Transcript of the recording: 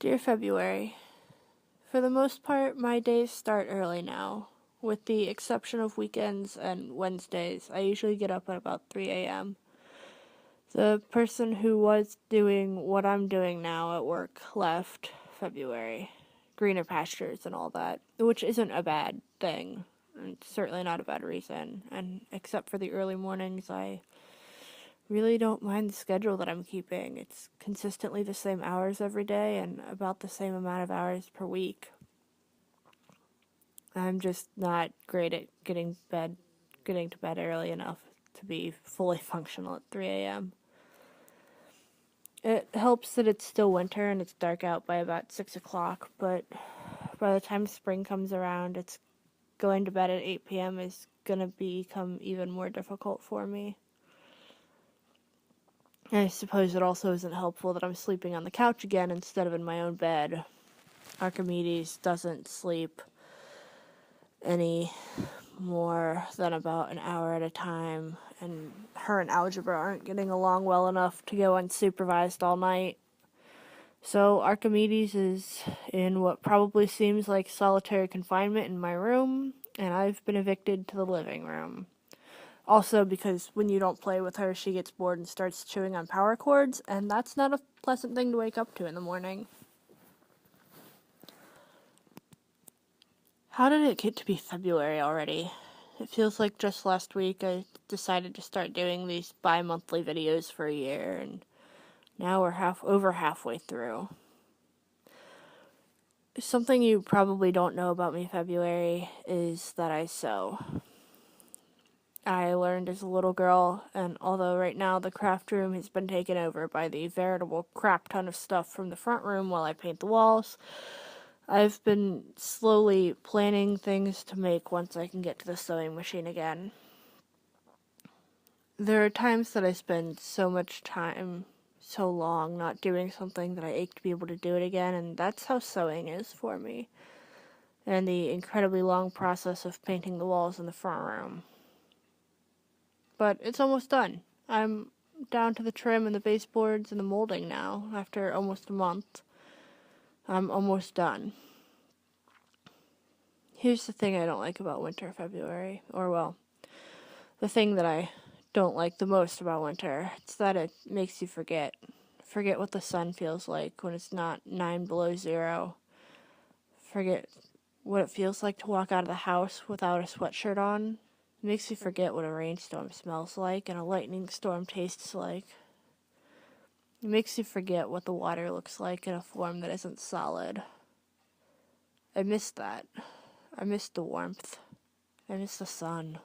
Dear February, for the most part, my days start early now. With the exception of weekends and Wednesdays, I usually get up at about 3 a.m. The person who was doing what I'm doing now at work left February. Greener pastures and all that, which isn't a bad thing. And certainly not a bad reason. And except for the early mornings, I really don't mind the schedule that I'm keeping. It's consistently the same hours every day and about the same amount of hours per week. I'm just not great at getting to bed early enough to be fully functional at 3 a.m. It helps that it's still winter and it's dark out by about 6 o'clock, but by the time spring comes around, it's going to bed at 8 p.m. is going to become even more difficult for me. I suppose it also isn't helpful that I'm sleeping on the couch again instead of in my own bed. Archimedes doesn't sleep any more than about an hour at a time, and her and algebra aren't getting along well enough to go unsupervised all night. So Archimedes is in what probably seems like solitary confinement in my room, and I've been evicted to the living room. Also, because when you don't play with her, she gets bored and starts chewing on power cords, and that's not a pleasant thing to wake up to in the morning. How did it get to be February already? It feels like just last week I decided to start doing these bi-monthly videos for a year, and now we're over halfway through. Something you probably don't know about me, February, is that I sew. I learned as a little girl, and although right now the craft room has been taken over by the veritable crap ton of stuff from the front room while I paint the walls, I've been slowly planning things to make once I can get to the sewing machine again. There are times that I spend so much time, so long, not doing something that I ache to be able to do it again, and that's how sewing is for me. And the incredibly long process of painting the walls in the front room. But it's almost done. I'm down to the trim and the baseboards and the molding now, after almost a month. I'm almost done. Here's the thing I don't like about winter, February. Or, well, the thing that I don't like the most about winter. It's that it makes you forget. Forget what the sun feels like when it's not 9 below zero. Forget what it feels like to walk out of the house without a sweatshirt on. It makes you forget what a rainstorm smells like and a lightning storm tastes like. It makes you forget what the water looks like in a form that isn't solid. I miss that. I miss the warmth. I miss the sun.